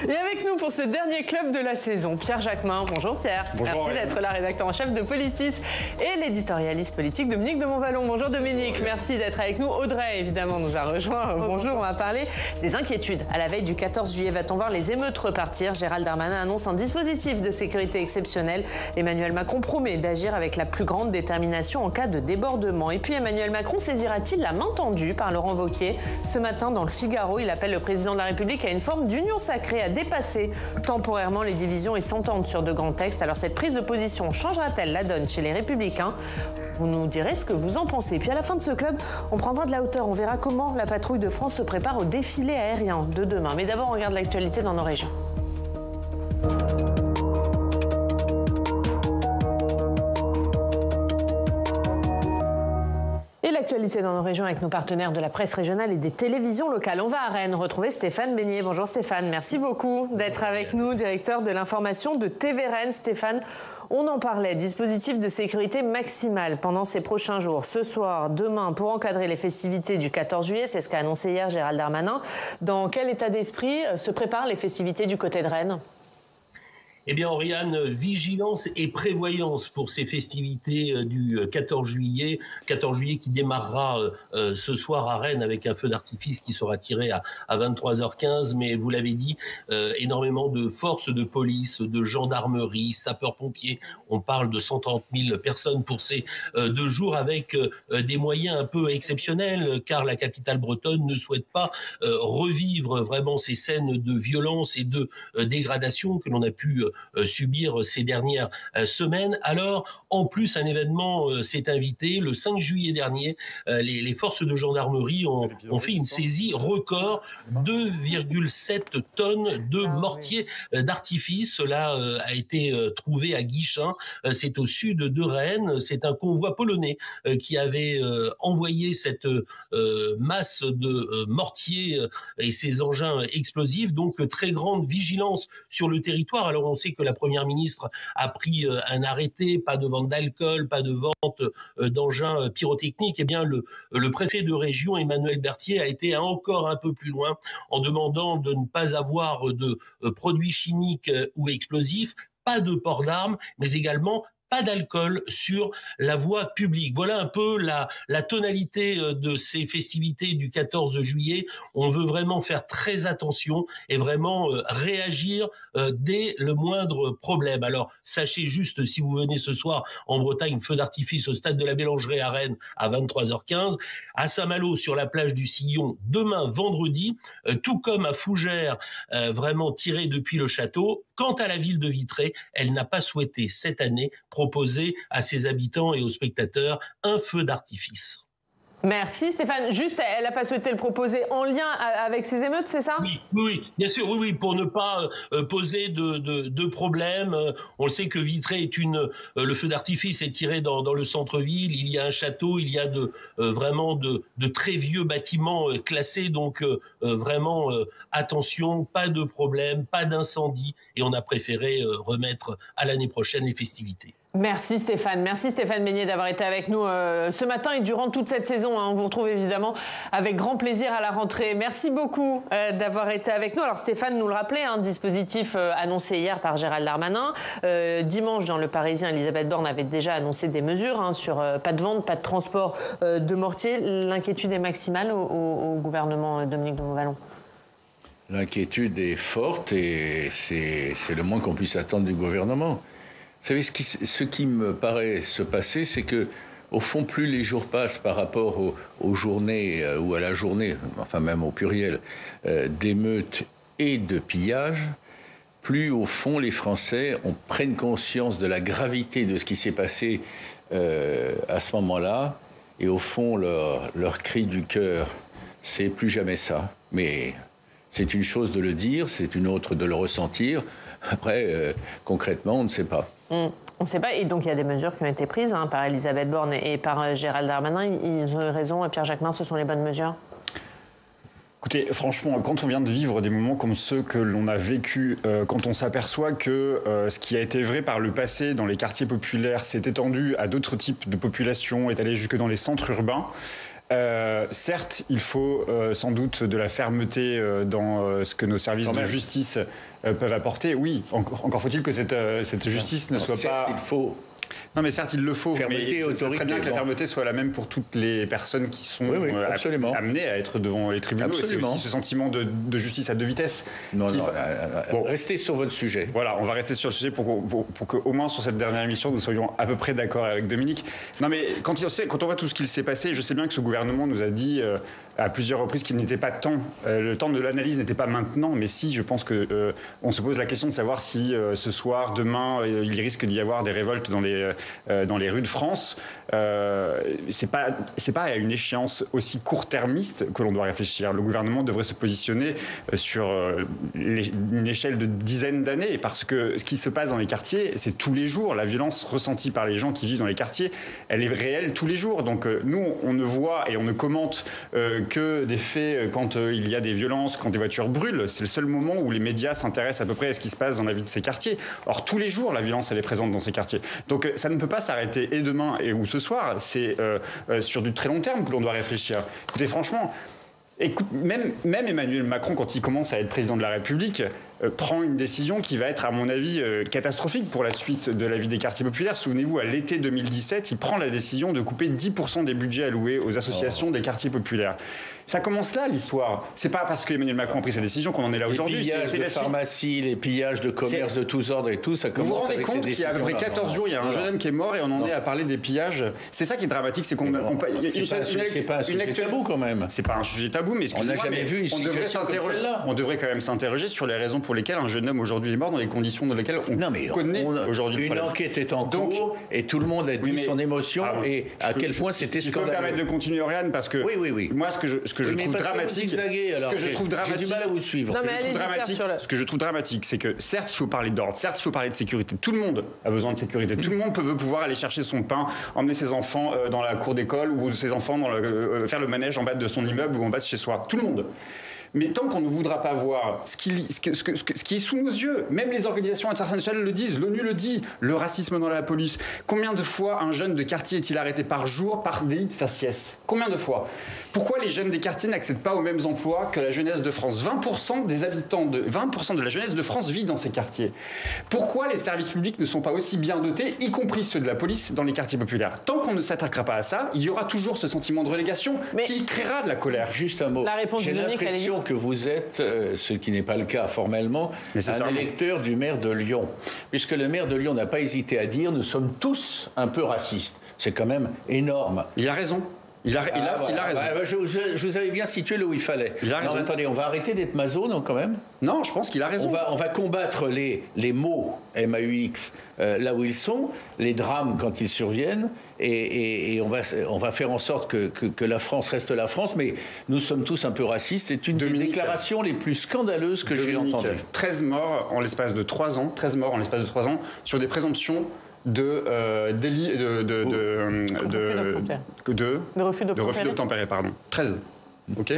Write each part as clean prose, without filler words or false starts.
Et avec nous pour ce dernier club de la saison, Pierre Jacquemin. Bonjour Pierre. Bonjour. Merci d'être là, rédacteur en chef de Politis, et l'éditorialiste politique Dominique de Montvalon. Bonjour Dominique, merci d'être avec nous. Audrey, évidemment, nous a rejoint. Bonjour, on va parler des inquiétudes. À la veille du 14 juillet, va-t-on voir les émeutes repartir? Gérald Darmanin annonce un dispositif de sécurité exceptionnel. Emmanuel Macron promet d'agir avec la plus grande détermination en cas de débordement. Et puis Emmanuel Macron saisira-t-il la main tendue par Laurent Wauquiez? Ce matin, dans le Figaro, il appelle le président de la République à une forme d'union sacrée, à dépasser temporairement les divisions et s'entendre sur de grands textes. Alors cette prise de position changera-t-elle la donne chez les Républicains? Vous nous direz ce que vous en pensez. Puis à la fin de ce club, on prendra de la hauteur. On verra comment la patrouille de France se prépare au défilé aérien de demain. Mais d'abord, on regarde l'actualité dans nos régions. L'actualité dans nos régions avec nos partenaires de la presse régionale et des télévisions locales. On va à Rennes retrouver Stéphane Beignet. Bonjour Stéphane, merci beaucoup d'être avec nous, directeur de l'information de TV Rennes. Stéphane, on en parlait, dispositif de sécurité maximale pendant ces prochains jours. Ce soir, demain, pour encadrer les festivités du 14 juillet, c'est ce qu'a annoncé hier Gérald Darmanin. Dans quel état d'esprit se préparent les festivités du côté de Rennes ? Eh bien, Oriane, vigilance et prévoyance pour ces festivités du 14 juillet qui démarrera ce soir à Rennes avec un feu d'artifice qui sera tiré à 23h15. Mais vous l'avez dit, énormément de forces de police, de gendarmerie, sapeurs-pompiers. On parle de 130 000 personnes pour ces 2 jours avec des moyens un peu exceptionnels, car la capitale bretonne ne souhaite pas revivre vraiment ces scènes de violence et de dégradation que l'on a pu subir ces dernières semaines. Alors, en plus, un événement s'est invité. Le 5 juillet dernier, les forces de gendarmerie ont fait une saisie record, 2,7 tonnes de mortiers d'artifice. Cela a été trouvé à Guichen, c'est au sud de Rennes. C'est un convoi polonais qui avait envoyé cette masse de mortiers et ces engins explosifs. Donc, très grande vigilance sur le territoire. Alors, on sait que la Première ministre a pris un arrêté, pas de vente d'alcool, pas de vente d'engins pyrotechniques. Eh bien, le préfet de région, Emmanuel Berthier, a été encore un peu plus loin en demandant de ne pas avoir de produits chimiques ou explosifs, pas de port d'armes, mais également pas d'alcool sur la voie publique. Voilà un peu la tonalité de ces festivités du 14 juillet. On veut vraiment faire très attention et vraiment réagir dès le moindre problème. Alors, sachez juste, si vous venez ce soir en Bretagne, feu d'artifice au stade de la Mélangerie à Rennes à 23h15, à Saint-Malo sur la plage du Sillon demain vendredi, tout comme à Fougères, vraiment tiré depuis le château. Quant à la ville de Vitré, elle n'a pas souhaité cette année proposer à ses habitants et aux spectateurs un feu d'artifice. Merci Stéphane. Juste, elle n'a pas souhaité le proposer en lien avec ces émeutes, c'est ça ? Oui, bien sûr, oui, pour ne pas poser de problème. On le sait que Vitré est le feu d'artifice est tiré dans le centre-ville. Il y a un château, il y a vraiment de très vieux bâtiments classés. Donc vraiment attention, pas de problème, pas d'incendie. Et on a préféré remettre à l'année prochaine les festivités. Merci Stéphane Beignet d'avoir été avec nous ce matin et durant toute cette saison. On vous retrouve évidemment avec grand plaisir à la rentrée. Merci beaucoup d'avoir été avec nous. Alors Stéphane nous le rappelait, dispositif annoncé hier par Gérald Darmanin. Dimanche dans Le Parisien, Elisabeth Borne avait déjà annoncé des mesures sur pas de vente, pas de transport de mortiers. L'inquiétude est maximale au gouvernement, Dominique de Montvalon. L'inquiétude est forte et c'est le moins qu'on puisse attendre du gouvernement. Vous savez, ce qui me paraît se passer, c'est que, au fond, plus les jours passent par rapport aux journées, ou à la journée, enfin même au pluriel, d'émeutes et de pillages, plus, au fond, les Français prennent conscience de la gravité de ce qui s'est passé à ce moment-là. Et au fond, leur cri du cœur, c'est plus jamais ça. Mais c'est une chose de le dire, c'est une autre de le ressentir. Après, concrètement, on ne sait pas. On ne sait pas, et donc il y a des mesures qui ont été prises par Elisabeth Borne et par Gérald Darmanin. Ils ont raison, Pierre Jacquemin, ce sont les bonnes mesures ? Écoutez, franchement, quand on vient de vivre des moments comme ceux que l'on a vécus, quand on s'aperçoit que ce qui a été vrai par le passé dans les quartiers populaires s'est étendu à d'autres types de populations, est allé jusque dans les centres urbains, Certes, il faut sans doute de la fermeté dans ce que nos services de justice peuvent apporter. Oui, encore faut-il que cette justice ne soit pas... Il faut... Non, mais certes, il le faut. Fermeté, mais ce serait bien que la bon. fermeté soit la même pour toutes les personnes qui sont amenées à être devant les tribunaux. Et c'est aussi ce sentiment de justice à deux vitesses. Non, restez sur votre sujet. Voilà, on va rester sur le sujet pour qu'au moins sur cette dernière émission, nous soyons à peu près d'accord avec Dominique. Non, mais quand on voit tout ce qu'il s'est passé, je sais bien que ce gouvernement nous a dit à plusieurs reprises qu'il n'était pas temps. Le temps de l'analyse n'était pas maintenant, mais si, je pense que on se pose la question de savoir si ce soir, demain, il risque d'y avoir des révoltes dans les rues de France. C'est pas à une échéance aussi court-termiste que l'on doit réfléchir. Le gouvernement devrait se positionner sur une échelle de dizaines d'années, parce que ce qui se passe dans les quartiers, c'est tous les jours. La violence ressentie par les gens qui vivent dans les quartiers, elle est réelle tous les jours. Donc nous, on ne voit et on ne commente que des faits quand il y a des violences, quand des voitures brûlent. C'est le seul moment où les médias s'intéressent à peu près à ce qui se passe dans la vie de ces quartiers. Or, tous les jours, la violence, elle est présente dans ces quartiers. Donc ça ne peut pas s'arrêter et demain ou ce soir. C'est sur du très long terme que l'on doit réfléchir. Écoutez, franchement, même Emmanuel Macron, quand il commence à être président de la République, prend une décision qui va être, à mon avis, catastrophique pour la suite de la vie des quartiers populaires. Souvenez-vous, à l'été 2017, il prend la décision de couper 10% des budgets alloués aux associations des quartiers populaires. Ça commence là, l'histoire. C'est pas parce qu'Emmanuel Macron a pris sa décision qu'on en est là aujourd'hui. Les pillages de pharmacie, les pillages de commerce de tous ordres et tout, ça commence. Vous vous rendez avec compte qu'il y a à peu près 14 jours, il y a un jeune homme qui est mort et on en est à parler des pillages. C'est ça qui est dramatique, c'est qu'on... C'est pas un sujet tabou quand même. C'est pas un sujet tabou, mais on n'a jamais vu une situation comme celle-là. On devrait quand même s'interroger sur les raisons pour lesquelles un jeune homme aujourd'hui est mort, dans les conditions dans lesquelles on connaît aujourd'hui. Une enquête est en cours et tout le monde a dit son émotion et à quel point c'était scandaleux. Je peux me permettre de continuer, Oriane, parce que moi, ce que je trouve dramatique, j'ai du mal à vous suivre. Ce que je trouve dramatique, c'est que certes, il faut parler d'ordre, certes, il faut parler de sécurité. Tout le monde a besoin de sécurité. Tout le monde veut pouvoir aller chercher son pain, emmener ses enfants dans la cour d'école ou ses enfants faire le manège en bas de son immeuble ou en bas de chez soi. Tout le monde. Mais tant qu'on ne voudra pas voir ce qui est sous nos yeux, même les organisations internationales le disent, l'ONU le dit, le racisme dans la police. Combien de fois un jeune de quartier est-il arrêté par jour par délit de faciès? Combien de fois? Pourquoi les jeunes des quartiers n'accèdent pas aux mêmes emplois que la jeunesse de France? 20% des habitants, 20% de la jeunesse de France vit dans ces quartiers. Pourquoi les services publics ne sont pas aussi bien dotés, y compris ceux de la police, dans les quartiers populaires? Tant qu'on ne s'attaquera pas à ça, il y aura toujours ce sentiment de relégation qui créera de la colère. Juste un mot. J'ai l'impression que vous êtes, ce qui n'est pas le cas formellement, un électeur du maire de Lyon. Puisque le maire de Lyon n'a pas hésité à dire « nous sommes tous un peu racistes ». C'est quand même énorme. Il a raison. Il a raison. Je vous avais bien situé là où il fallait. Non, attendez, on va arrêter d'être maso, non, quand même? Non, je pense qu'il a raison. On va combattre les mots MAUX là où ils sont, les drames quand ils surviennent, et on va faire en sorte que la France reste la France, mais nous sommes tous un peu racistes. C'est une des déclarations les plus scandaleuses que j'ai entendues. 13 morts en l'espace de 3 ans, sur des présomptions de délit de refus d'obtempérer, pardon. 13. OK.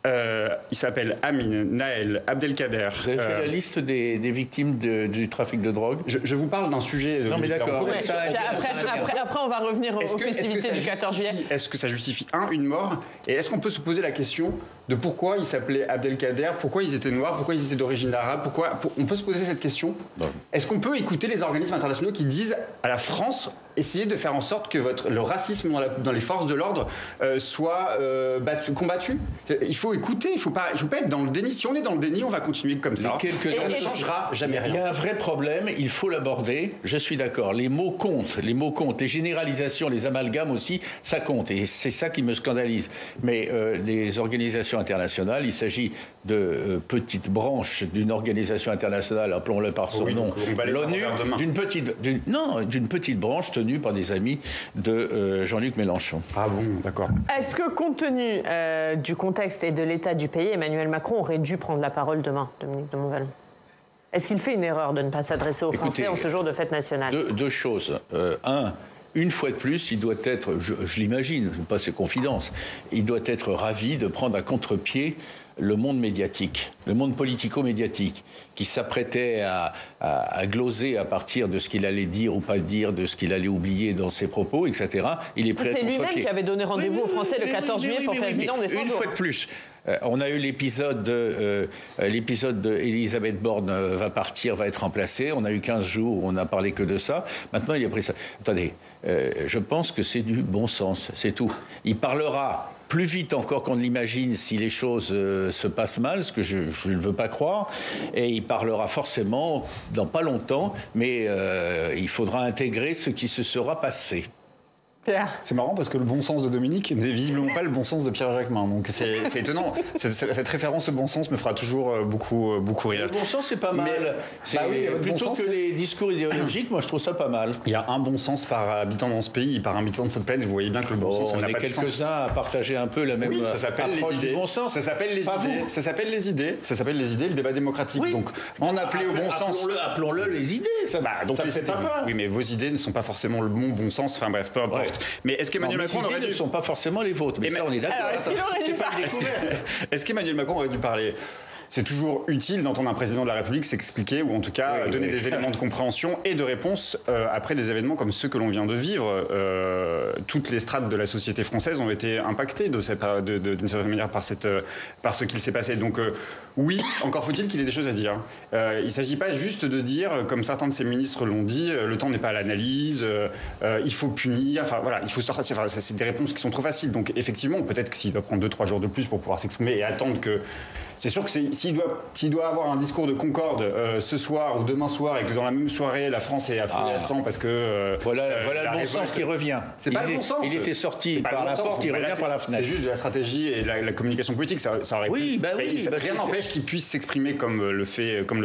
Il s'appelle Amin, Naël, Abdelkader. Vous avez fait la liste des victimes du trafic de drogue? Je vous parle d'un sujet... Non mais d'accord. Après, on va revenir aux festivités du 14 juillet. Est-ce que ça justifie, une mort? Et est-ce qu'on peut se poser la question de pourquoi il s'appelait Abdelkader, pourquoi ils étaient noirs, pourquoi ils étaient d'origine arabe, on peut se poser cette question? Est-ce qu'on peut écouter les organismes internationaux qui disent à la France, essayez de faire en sorte que le racisme dans les forces de l'ordre soit combattu? Il faut écouter, il faut pas être dans le déni. Si on est dans le déni, on va continuer comme ça. Et on ne changera jamais rien. Il y a un vrai problème, il faut l'aborder, je suis d'accord. Les mots comptent, les généralisations, les amalgames aussi, ça compte. Et c'est ça qui me scandalise. Mais les organisations internationales, il s'agit de petites branches d'une organisation internationale, appelons-le par son nom, l'ONU, d'une petite branche tenue par des amis de Jean-Luc Mélenchon. Ah bon, d'accord. Est-ce que compte tenu du contexte et de l'état du pays, Emmanuel Macron aurait dû prendre la parole demain, Dominique de Montvalon? Est-ce qu'il fait une erreur de ne pas s'adresser aux Français en ce jour de fête nationale? Deux choses. une fois de plus, il doit être, je l'imagine, pas ses confidences, il doit être ravi de prendre à contre-pied le monde médiatique, le monde politico-médiatique, qui s'apprêtait à gloser à partir de ce qu'il allait dire ou pas dire, de ce qu'il allait oublier dans ses propos, etc. Il est prêt à C'est contre-pied. lui-même qui avait donné rendez-vous aux Français le 14 juillet pour faire le bilan des 100 jours. Une fois de plus. On a eu l'épisode de Elisabeth Borne va partir, va être remplacée. On a eu 15 jours où on n'a parlé que de ça. Maintenant, il a pris ça. Attendez, je pense que c'est du bon sens, c'est tout. Il parlera plus vite encore qu'on ne l'imagine si les choses se passent mal, ce que je ne veux pas croire. Et il parlera forcément dans pas longtemps, mais il faudra intégrer ce qui se sera passé. Pierre. C'est marrant parce que le bon sens de Dominique n'est visiblement pas le bon sens de Pierre Jacquemin. Donc c'est étonnant. Cette référence au bon sens me fera toujours beaucoup rire. Le bon sens, c'est pas mal. Plutôt bon que les discours idéologiques, moi je trouve ça pas mal. Il y a un bon sens par habitant dans ce pays, par habitant de cette planète. Vous voyez bien que le bon sens, ça n'a pas de sens. On est quelques-uns à partager un peu la même approche du bon sens. Ça s'appelle les idées. Ça s'appelle les idées. Ça s'appelle les idées, le débat démocratique. Oui. Donc en appeler au bon sens. Appelons-le les idées. Ça me fait pas peur. Oui, mais vos idées ne sont pas forcément le bon sens. Enfin bref, peu importe. Mais est-ce qu'Emmanuel Macron aurait dû... ne sont pas forcément les vôtres, mais ça on est d'accord. Est-ce qu'Emmanuel Macron aurait dû parler? C'est toujours utile d'entendre un président de la République s'expliquer ou en tout cas donner des éléments de compréhension et de réponse après des événements comme ceux que l'on vient de vivre. Toutes les strates de la société française ont été impactées d'une certaine manière par ce qu'il s'est passé. Donc oui, encore faut-il qu'il ait des choses à dire. Il ne s'agit pas juste de dire, comme certains de ses ministres l'ont dit, le temps n'est pas à l'analyse, il faut punir, enfin voilà, il faut sortir. Enfin, c'est des réponses qui sont trop faciles. Donc effectivement, peut-être qu'il doit prendre 2-3 jours de plus pour pouvoir s'exprimer et attendre que... C'est sûr que s'il doit avoir un discours de concorde ce soir ou demain soir et que dans la même soirée la France est à feu et à sang parce que voilà le bon sens qui revient. C'est pas le bon sens. Il était sorti par la porte, il revient par la fenêtre. C'est juste de la stratégie et de la communication politique. Ça aurait pu. Rien n'empêche qu'il puisse s'exprimer comme le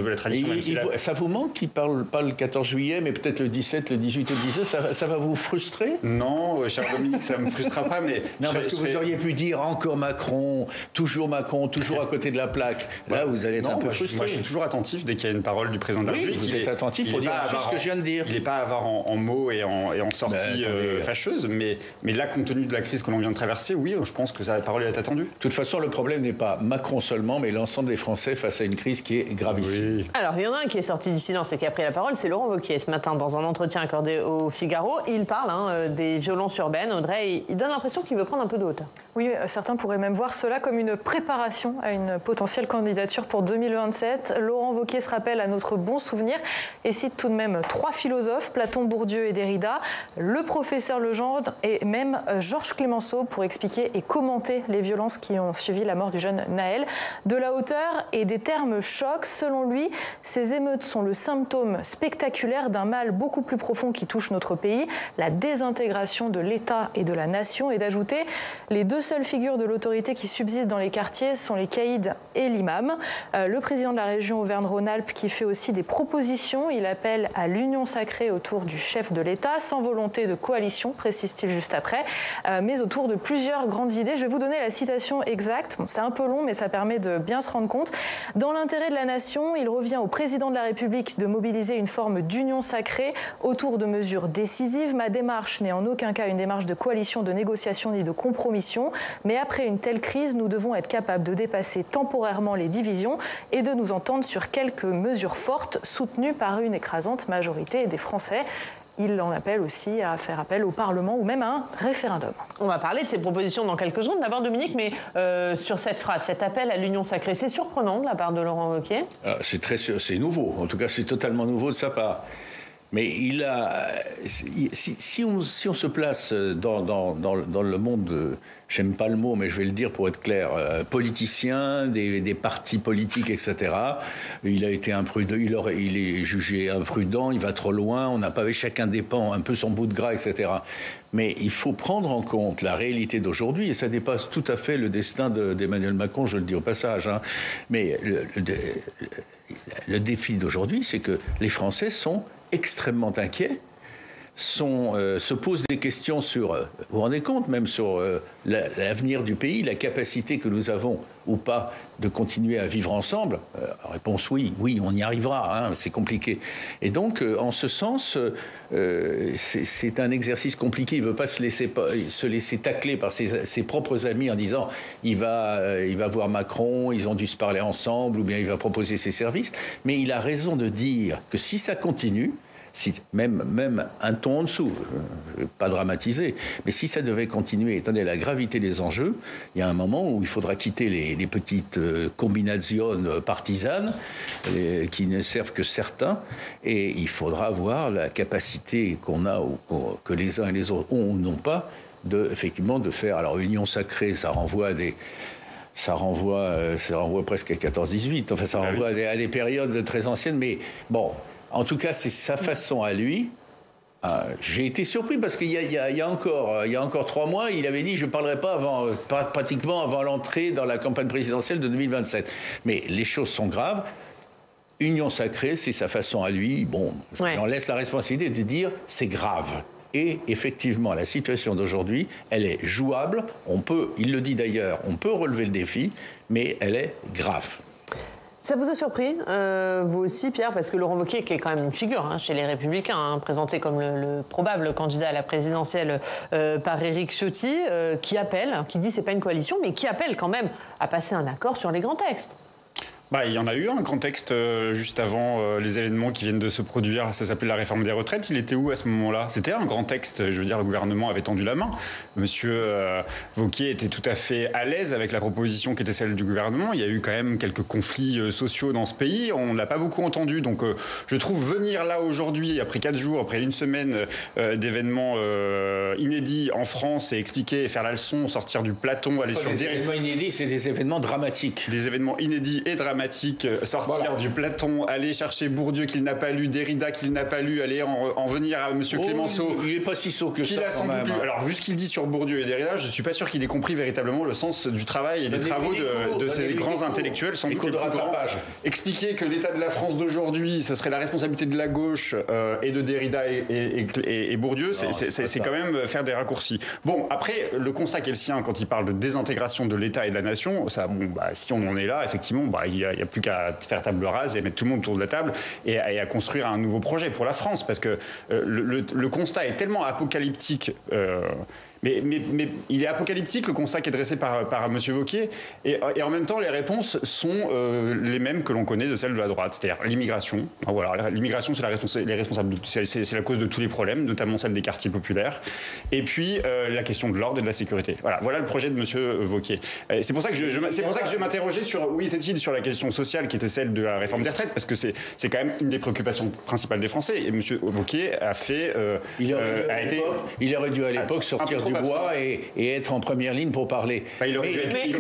veut la tradition. Ça vous manque qu'il parle pas le 14 juillet, mais peut-être le 17, le 18 et le 19. Ça va vous frustrer? Non, cher Dominique, ça me frustrera pas. Mais non, parce que vous auriez pu dire encore Macron, toujours à côté de la plaque. Là, vous allez être un peu frustré. Moi, je suis toujours attentif dès qu'il y a une parole du président de la République. Vous êtes attentif pour dire ce que je viens de dire. Il n'est pas avare en mots et en sorties fâcheuses, mais là, compte tenu de la crise que l'on vient de traverser, oui, je pense que sa parole est attendue. De toute façon, le problème n'est pas Macron seulement, mais l'ensemble des Français face à une crise qui est gravissime. Oui. Alors, il y en a un qui est sorti du silence et qui a pris la parole, c'est Laurent Wauquiez. Ce matin, dans un entretien accordé au Figaro, il parle des violences urbaines. Audrey, il donne l'impression qu'il veut prendre un peu de hauteur. Oui, certains pourraient même voir cela comme une préparation à une potentielle candidature pour 2027. Laurent Wauquiez se rappelle à notre bon souvenir et cite tout de même 3 philosophes, Platon, Bourdieu et Derrida, le professeur Legendre et même Georges Clemenceau pour expliquer et commenter les violences qui ont suivi la mort du jeune Naël. De la hauteur et des termes chocs, selon lui, ces émeutes sont le symptôme spectaculaire d'un mal beaucoup plus profond qui touche notre pays, la désintégration de l'État et de la nation, et d'ajouter les 2 seules figures de l'autorité qui subsistent dans les quartiers sont les caïds et l'imam. Le président de la région Auvergne-Rhône-Alpes qui fait aussi des propositions. Il appelle à l'union sacrée autour du chef de l'État, sans volonté de coalition, précise-t-il juste après, mais autour de plusieurs grandes idées. Je vais vous donner la citation exacte. Bon, c'est un peu long, mais ça permet de bien se rendre compte. Dans l'intérêt de la nation, il revient au président de la République de mobiliser une forme d'union sacrée autour de mesures décisives. Ma démarche n'est en aucun cas une démarche de coalition, de négociation ni de compromission. Mais après une telle crise, nous devons être capables de dépasser temporairement les divisions et de nous entendre sur quelques mesures fortes soutenues par une écrasante majorité des Français. Il en appelle aussi à faire appel au Parlement ou même à un référendum. On va parler de ces propositions dans quelques secondes. D'abord, Dominique, mais sur cette phrase, cet appel à l'union sacrée, c'est surprenant de la part de Laurent Wauquiez? C'est nouveau. En tout cas, c'est totalement nouveau de sa part. Mais si on se place dans le monde, j'aime pas le mot, mais je vais le dire pour être clair, politicien, des partis politiques, etc. Il a été imprudent, il est jugé imprudent, il va trop loin, on n'a pas vu, chacun dépend un peu son bout de gras, etc. Mais il faut prendre en compte la réalité d'aujourd'hui, et ça dépasse tout à fait le destin d'Emmanuel Macron, je le dis au passage. Hein. Mais le défi d'aujourd'hui, c'est que les Français sont extrêmement inquiets se posent des questions sur, vous vous rendez compte, même sur l'avenir du pays, la capacité que nous avons ou pas de continuer à vivre ensemble. Réponse oui, on y arrivera, c'est compliqué. Et donc, en ce sens, c'est un exercice compliqué. Il ne veut pas se laisser tacler par ses propres amis en disant il va voir Macron, ils ont dû se parler ensemble, ou bien il va proposer ses services. Mais il a raison de dire que si ça continue, même un ton en dessous, je ne vais pas dramatiser, mais si ça devait continuer, étant donné la gravité des enjeux, il y a un moment où il faudra quitter les petites combinations partisanes qui ne servent que certains, et il faudra avoir la capacité qu'on a, ou que les uns et les autres ont ou n'ont pas, effectivement de faire. Alors, union sacrée, ça renvoie presque à 14-18, enfin ça renvoie à des périodes très anciennes, mais bon... En tout cas, c'est sa façon à lui. J'ai été surpris parce qu'il y a encore 3 mois, il avait dit je ne parlerai pas pratiquement avant l'entrée dans la campagne présidentielle de 2027. Mais les choses sont graves. Union sacrée, c'est sa façon à lui. Bon, je lui en laisse la responsabilité de dire c'est grave. Et effectivement, la situation d'aujourd'hui, elle est jouable. Il le dit d'ailleurs, on peut relever le défi, mais elle est grave. Ça vous a surpris, vous aussi, Pierre, parce que Laurent Wauquiez, qui est quand même une figure chez les Républicains, présenté comme le probable candidat à la présidentielle par Éric Ciotti, qui dit c'est pas une coalition, mais qui appelle quand même à passer un accord sur les grands textes. Il y en a eu un grand texte juste avant les événements qui viennent de se produire. Ça s'appelle la réforme des retraites. Il était où à ce moment-là? C'était un grand texte. Je veux dire, le gouvernement avait tendu la main. Monsieur Wauquiez était tout à fait à l'aise avec la proposition qui était celle du gouvernement. Il y a eu quand même quelques conflits sociaux dans ce pays. On ne l'a pas beaucoup entendu. Donc, je trouve venir là aujourd'hui, après 4 jours, après une semaine d'événements inédits en France et expliquer, faire la leçon, sortir du Platon, aller sur des événements inédits, c'est des événements dramatiques. Des événements inédits et dramatiques. Sortir du Platon, aller chercher Bourdieu qu'il n'a pas lu, Derrida qu'il n'a pas lu, aller en venir à Monsieur Clémenceau. Il n'est pas si sot que ça quand même. Alors, vu ce qu'il dit sur Bourdieu et Derrida, je ne suis pas sûr qu'il ait compris véritablement le sens du travail et des travaux de ces grands intellectuels, sans doute les plus grands. Expliquer que l'état de la France d'aujourd'hui, ce serait la responsabilité de la gauche et de Derrida et Bourdieu, c'est quand même faire des raccourcis. Bon, après, le constat qui est le sien quand il parle de désintégration de l'État et de la nation, si on en est là, effectivement, il n'y a plus qu'à faire table rase et mettre tout le monde autour de la table et à construire un nouveau projet pour la France, parce que le constat est tellement apocalyptique. Mais il est apocalyptique, le constat qui est dressé par M. Wauquiez, et en même temps, les réponses sont les mêmes que l'on connaît de celles de la droite, c'est-à-dire l'immigration. Voilà, l'immigration, c'est la cause de tous les problèmes, notamment celle des quartiers populaires, et puis la question de l'ordre et de la sécurité. Voilà le projet de M. Wauquiez. C'est pour ça que je m'interrogeais sur où était-il sur la question sociale qui était celle de la réforme des retraites, parce que c'est quand même une des préoccupations principales des Français. Et M. Wauquiez a fait... il aurait dû à l'époque sortir du bois et être en première ligne pour parler. Il aurait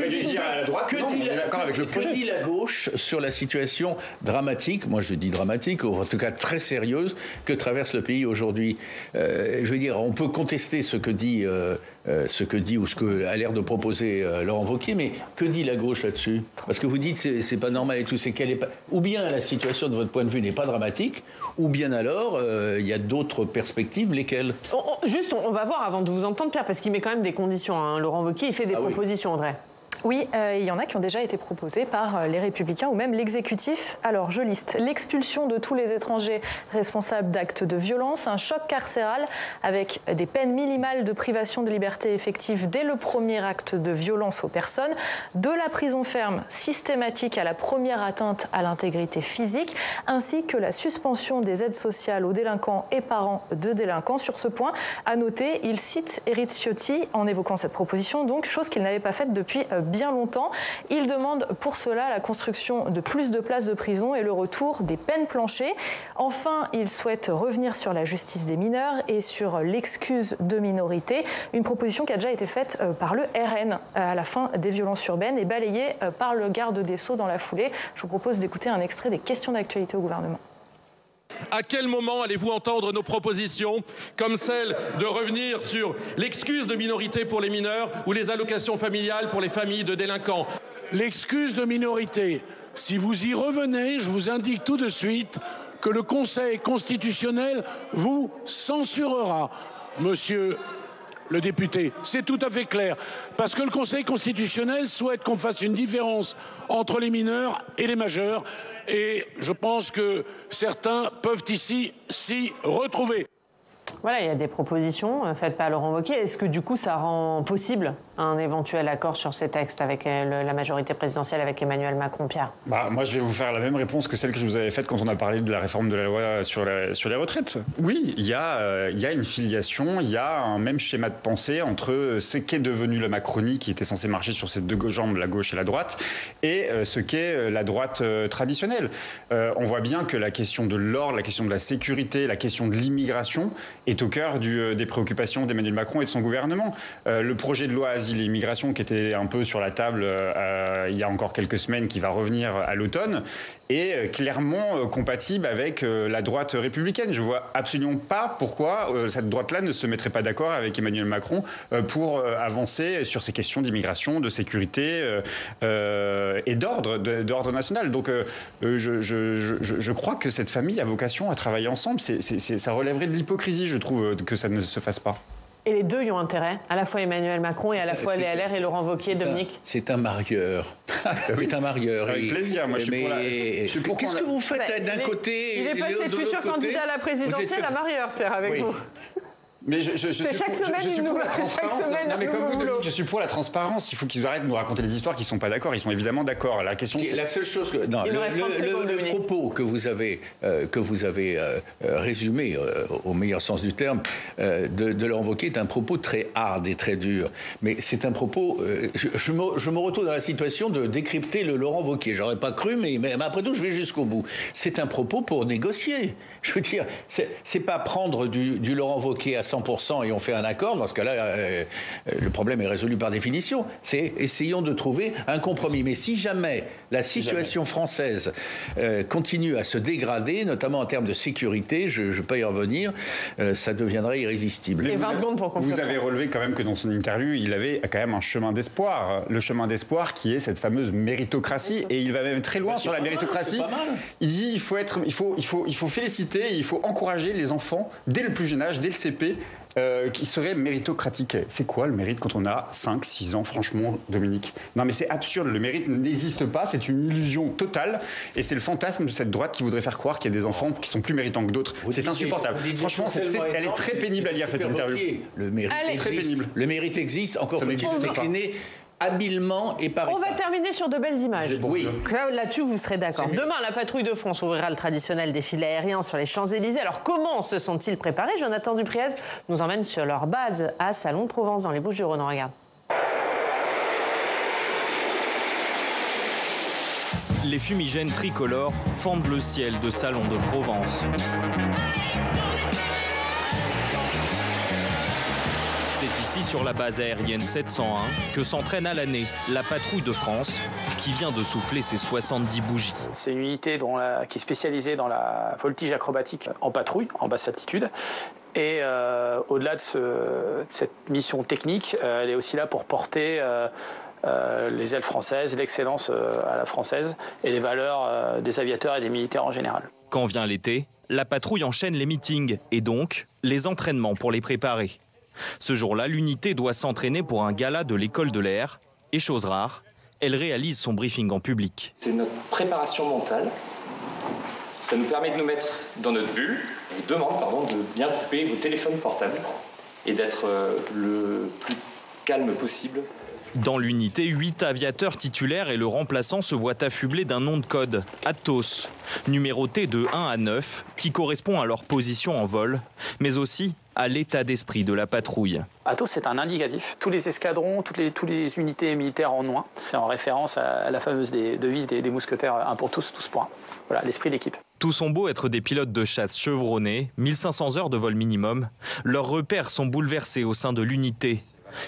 dû dire à la droite, on est d'accord avec le projet. Que dit la gauche sur la situation dramatique, moi je dis dramatique, ou en tout cas très sérieuse, que traverse le pays aujourd'hui? Je veux dire, on peut contester ce que dit ou ce que a l'air de proposer Laurent Wauquiez, mais que dit la gauche là-dessus? Parce que vous dites c'est pas normal et tout, c'est qu'elle est pas... Ou bien la situation de votre point de vue n'est pas dramatique, ou bien alors il y a d'autres perspectives, lesquelles? On va voir avant de vous entendre, Pierre, parce qu'il met quand même des conditions. Laurent Wauquiez, il fait des propositions, Audrey. Oui, il y en a qui ont déjà été proposés par les Républicains ou même l'exécutif. Alors, je liste l'expulsion de tous les étrangers responsables d'actes de violence, un choc carcéral avec des peines minimales de privation de liberté effective dès le premier acte de violence aux personnes, de la prison ferme systématique à la première atteinte à l'intégrité physique, ainsi que la suspension des aides sociales aux délinquants et parents de délinquants. Sur ce point, à noter, il cite Éric Ciotti en évoquant cette proposition, donc chose qu'il n'avait pas faite depuis bien longtemps. Il demande pour cela la construction de plus de places de prison et le retour des peines planchées. Enfin, il souhaite revenir sur la justice des mineurs et sur l'excuse de minorité, une proposition qui a déjà été faite par le RN à la fin des violences urbaines et balayée par le garde des Sceaux dans la foulée. Je vous propose d'écouter un extrait des questions d'actualité au gouvernement. À quel moment allez-vous entendre nos propositions, comme celle de revenir sur l'excuse de minorité pour les mineurs ou les allocations familiales pour les familles de délinquants? L'excuse de minorité, si vous y revenez, je vous indique tout de suite que le Conseil constitutionnel vous censurera, monsieur le député. C'est tout à fait clair. Parce que le Conseil constitutionnel souhaite qu'on fasse une différence entre les mineurs et les majeurs. Et je pense que certains peuvent ici s'y retrouver. Voilà, il y a des propositions faites par Laurent Wauquiez. Est-ce que du coup, ça rend possible un éventuel accord sur ces textes avec la majorité présidentielle, avec Emmanuel Macron, Pierre? Moi, je vais vous faire la même réponse que celle que je vous avais faite quand on a parlé de la réforme de la loi sur les retraites. Oui, il y a une filiation, il y a un même schéma de pensée entre ce qu'est devenu la Macronie, qui était censée marcher sur ses deux jambes, la gauche et la droite, et ce qu'est la droite traditionnelle. On voit bien que la question de l'ordre, la question de la sécurité, la question de l'immigration est au cœur des préoccupations d'Emmanuel Macron et de son gouvernement. Le projet de loi Asile et Immigration, qui était un peu sur la table il y a encore quelques semaines, qui va revenir à l'automne, est clairement compatible avec la droite républicaine. Je ne vois absolument pas pourquoi cette droite-là ne se mettrait pas d'accord avec Emmanuel Macron pour avancer sur ces questions d'immigration, de sécurité et d'ordre national. Donc je crois que cette famille a vocation à travailler ensemble. Ça relèverait de l'hypocrisie, je trouve, que ça ne se fasse pas. Et les deux y ont intérêt, à la fois Emmanuel Macron et à la fois les LR et Laurent Wauquiez, Dominique. C'est un marieur. C'est un marieur. Avec plaisir, moi je suis pour. Qu'est-ce que vous faites d'un côté? Il est passé de futur candidat à la présidentielle à marieur, Pierre, avec vous. Mais je suis pour la transparence. Non, mais comme vous, Dominique, je suis pour la transparence. Il faut qu'ils arrêtent de nous raconter des histoires qu'ils ne sont pas d'accord. Ils sont évidemment d'accord. La question, c'est... La seule chose que... Non, le propos que vous avez résumé, au meilleur sens du terme, de Laurent Wauquiez est un propos très hard et très dur. Mais c'est un propos... Je me retrouve dans la situation de décrypter le Laurent Wauquiez. J'aurais pas cru, mais après tout, je vais jusqu'au bout. C'est un propos pour négocier. Je veux dire, c'est pas prendre du Laurent Wauquiez à 100% et on fait un accord. Dans ce cas-là, le problème est résolu par définition. C'est essayons de trouver un compromis. Mais si jamais la situation française continue à se dégrader, notamment en termes de sécurité, je ne vais pas y revenir, ça deviendrait irrésistible. Et 20 secondes pour conclure. Vous avez relevé quand même que dans son interview, il avait quand même un chemin d'espoir. Le chemin d'espoir qui est cette fameuse méritocratie. Et il va même très loin sur la méritocratie. Il dit il faut féliciter, il faut encourager les enfants dès le plus jeune âge, dès le CP, qui serait méritocratique. C'est quoi le mérite quand on a 5, 6 ans, franchement, Dominique? Non mais c'est absurde, le mérite n'existe pas, c'est une illusion totale et c'est le fantasme de cette droite qui voudrait faire croire qu'il y a des enfants qui sont plus méritants que d'autres. C'est insupportable. Franchement, elle est très pénible à lire cette interview. Le mérite existe, encore faut-il décliner habilement et par On va terminer sur de belles images. Oui. Là-dessus, vous serez d'accord. Demain, la patrouille de France ouvrira le traditionnel défilé aérien sur les Champs-Élysées. Alors, comment se sont-ils préparés? Jonathan Dupriez nous emmène sur leur base à Salon de Provence, dans les Bouches-du-Rhône. On regarde. Les fumigènes tricolores fendent le ciel de Salon de Provence. C'est ici, sur la base aérienne 701, que s'entraîne à l'année la patrouille de France, qui vient de souffler ses 70 bougies. C'est une unité qui est spécialisée dans la voltige acrobatique en patrouille, en basse altitude. Et au-delà de cette mission technique, elle est aussi là pour porter les ailes françaises, l'excellence à la française et les valeurs des aviateurs et des militaires en général. Quand vient l'été, la patrouille enchaîne les meetings et donc les entraînements pour les préparer. Ce jour-là, l'unité doit s'entraîner pour un gala de l'école de l'air. Et chose rare, elle réalise son briefing en public. C'est notre préparation mentale. Ça nous permet de nous mettre dans notre bulle. Je vous demande de bien couper vos téléphones portables et d'être le plus calme possible. Dans l'unité, 8 aviateurs titulaires et le remplaçant se voient affublés d'un nom de code, Athos, numéroté de 1 à 9, qui correspond à leur position en vol, mais aussi à l'état d'esprit de la patrouille. Athos, c'est un indicatif. Tous les escadrons, toutes les unités militaires en ont un. C'est en référence à la fameuse devise des mousquetaires, un pour tous, tous pour un. Voilà, l'esprit d'équipe. Tous ont beau être des pilotes de chasse chevronnés, 1500 heures de vol minimum, leurs repères sont bouleversés au sein de l'unité.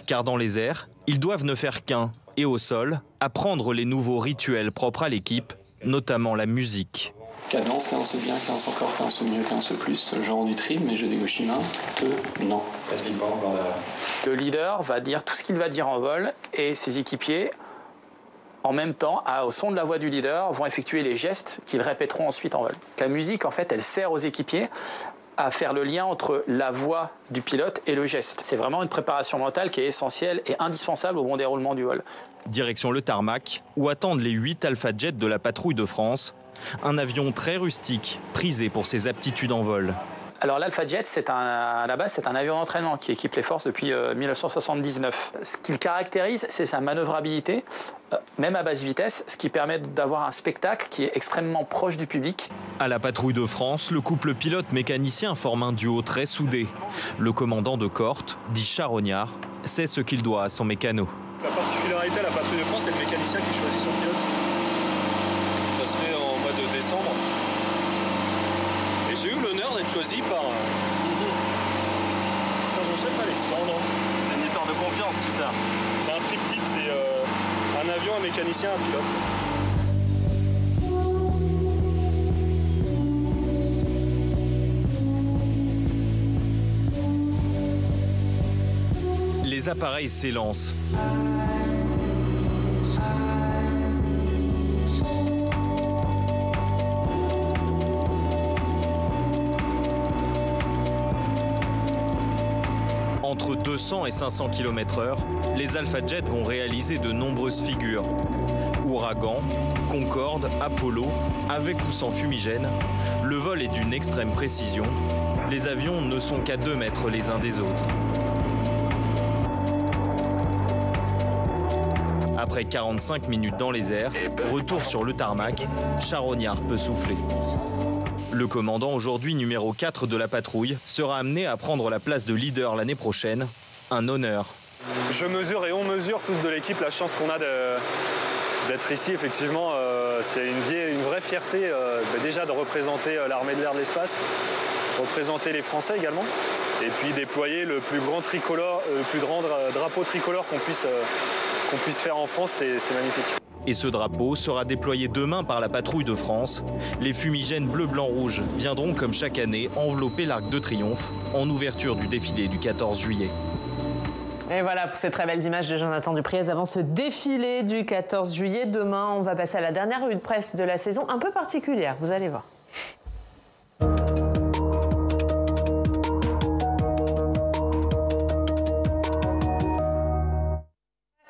Car dans les airs, ils doivent ne faire qu'un, et au sol, apprendre les nouveaux rituels propres à l'équipe, notamment la musique. Cadence bien, cadence encore, cadence mieux, cadence plus. Je rends du trim, mais je dégauche une main. Non. Le leader va dire tout ce qu'il va dire en vol et ses équipiers, en même temps, au son de la voix du leader, vont effectuer les gestes qu'ils répéteront ensuite en vol. La musique, en fait, elle sert aux équipiers à faire le lien entre la voix du pilote et le geste. C'est vraiment une préparation mentale qui est essentielle et indispensable au bon déroulement du vol. Direction le tarmac, où attendent les 8 Alpha Jet de la patrouille de France. Un avion très rustique, prisé pour ses aptitudes en vol. Alors l'Alpha Jet, à la base, c'est un avion d'entraînement qui équipe les forces depuis 1979. Ce qui le caractérise, c'est sa manœuvrabilité, même à basse vitesse, ce qui permet d'avoir un spectacle qui est extrêmement proche du public. À la patrouille de France, le couple pilote-mécanicien forme un duo très soudé. Le commandant de cohorte, dit Charognard, sait ce qu'il doit à son mécano. La particularité à la patrouille de France, c'est le mécanicien qui choisit son pilote. Ça se fait en mois de décembre. Et j'ai eu l'honneur d'être choisi par Saint-Jean-Chef Alexandre. C'est une histoire de confiance tout ça. C'est un triptyque, c'est un avion, un mécanicien, un pilote. Les appareils s'élancent. Entre 200 et 500 km/h, les Alpha Jet vont réaliser de nombreuses figures. Ouragan, Concorde, Apollo, avec ou sans fumigène, le vol est d'une extrême précision. Les avions ne sont qu'à 2 mètres les uns des autres. Après 45 minutes dans les airs, retour sur le tarmac, Charognard peut souffler. Le commandant, aujourd'hui numéro 4 de la patrouille, sera amené à prendre la place de leader l'année prochaine. Un honneur. Je mesure et on mesure tous de l'équipe la chance qu'on a d'être ici. Effectivement, c'est une vraie fierté déjà de représenter l'armée de l'air de l'espace, représenter les Français également, et puis déployer le plus grand drapeau tricolore qu'on puisse faire en France, c'est magnifique. Et ce drapeau sera déployé demain par la patrouille de France. Les fumigènes bleu, blanc, rouge viendront comme chaque année envelopper l'Arc de Triomphe en ouverture du défilé du 14 juillet. Et voilà pour ces très belles images de Jonathan Dupriez avant ce défilé du 14 juillet. Demain, on va passer à la dernière revue de presse de la saison, un peu particulière, vous allez voir.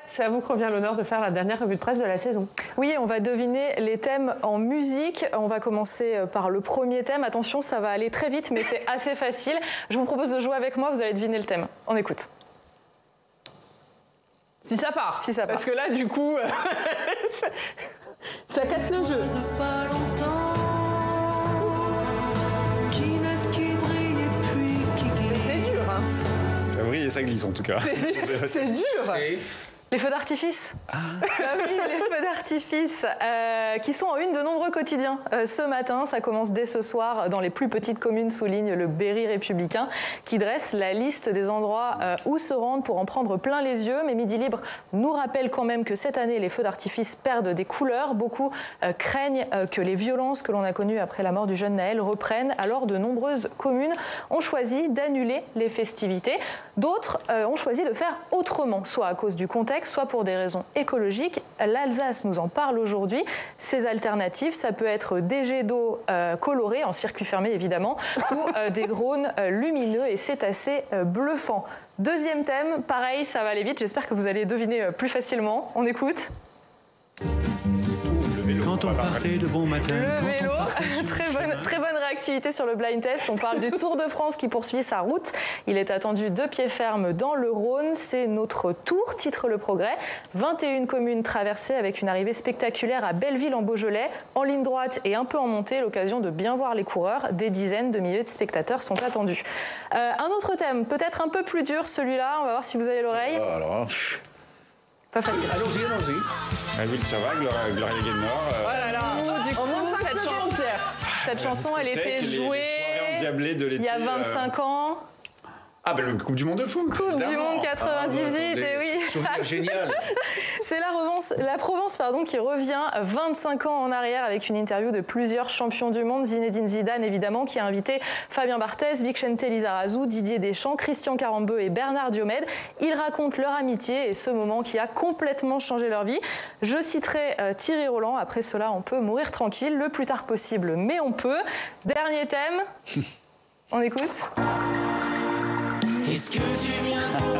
C'est à vous que revient l'honneur de faire la dernière revue de presse de la saison. Oui, on va deviner les thèmes en musique. On va commencer par le premier thème. Attention, ça va aller très vite, mais c'est assez facile. Je vous propose de jouer avec moi, vous allez deviner le thème. On écoute. Si ça part. Si ça part. Parce que là, du coup, ça casse le jeu. C'est dur, hein. Ça brille et ça glisse en tout cas. C'est dur. Les feux d'artifice. Ah oui, les feux d'artifice qui sont en une de nombreux quotidiens. Ce matin, ça commence dès ce soir dans les plus petites communes, souligne le Berry Républicain, qui dresse la liste des endroits où se rendre pour en prendre plein les yeux. Mais Midi Libre nous rappelle quand même que cette année, les feux d'artifice perdent des couleurs. Beaucoup craignent que les violences que l'on a connues après la mort du jeune Naël reprennent. Alors, de nombreuses communes ont choisi d'annuler les festivités. D'autres ont choisi de faire autrement, soit à cause du contexte, soit pour des raisons écologiques. L'Alsace nous en parle aujourd'hui. Ces alternatives, ça peut être des jets d'eau colorés, en circuit fermé évidemment, ou des drones lumineux, et c'est assez bluffant. Deuxième thème, pareil, ça va aller vite, j'espère que vous allez deviner plus facilement. On écoute. Quand on partait de bon matin. Le vélo, très bonne réactivité sur le blind test. On parle du Tour de France qui poursuit sa route. Il est attendu de pied ferme dans le Rhône. C'est notre tour, titre Le Progrès. 21 communes traversées avec une arrivée spectaculaire à Belleville en Beaujolais. En ligne droite et un peu en montée, l'occasion de bien voir les coureurs. Des dizaines de milliers de spectateurs sont attendus. Un autre thème, peut-être un peu plus dur celui-là. On va voir si vous avez l'oreille. Pas facile. Allons-y. Will Survag, Gloria Gaynor. Oh là là, on monte cette chanson. Cette chanson, elle était jouée il y a 25 ans. Ah ben le Coupe du Monde de foot. Coupe du Monde 98, et oui. Souvenir génial. C'est la Provence qui revient 25 ans en arrière avec une interview de plusieurs champions du monde. Zinedine Zidane, évidemment, qui a invité Fabien Barthez, Vicente Lizarazu, Didier Deschamps, Christian Carambeu et Bernard Diomède. Ils racontent leur amitié et ce moment qui a complètement changé leur vie. Je citerai Thierry Roland. Après cela, on peut mourir tranquille le plus tard possible, mais on peut. Dernier thème. On écoute. Est-ce que tu viens pour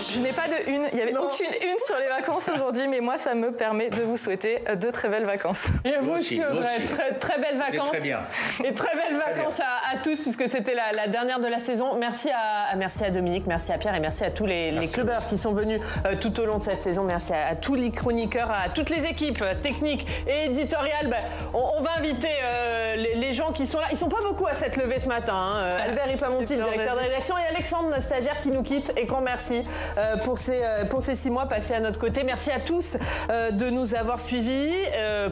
Je n'ai pas de une, il n'y avait aucune une sur les vacances aujourd'hui, mais moi ça me permet de vous souhaiter de très belles vacances. Et vous aussi, Audrey, très belles vacances. Très bien. Et très belles vacances à tous, puisque c'était la dernière de la saison. Merci à Dominique, merci à Pierre et merci à tous les clubbers qui sont venus tout au long de cette saison. Merci à tous les chroniqueurs, à toutes les équipes techniques et éditoriales. On va inviter les gens qui sont là. Ils sont pas beaucoup à s'être levés ce matin. Hein. Albert Ipamonti, directeur de rédaction, et Alexandre, notre stagiaire, qui nous quitte et qu'on remercie pour ces 6 mois passés à notre côté. Merci à tous de nous avoir suivis.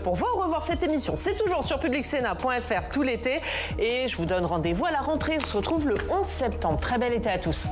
Pour voir ou revoir cette émission, c'est toujours sur publicsénat.fr tout l'été. Et je vous donne rendez-vous à la rentrée. On se retrouve le 11 septembre. Très bel été à tous.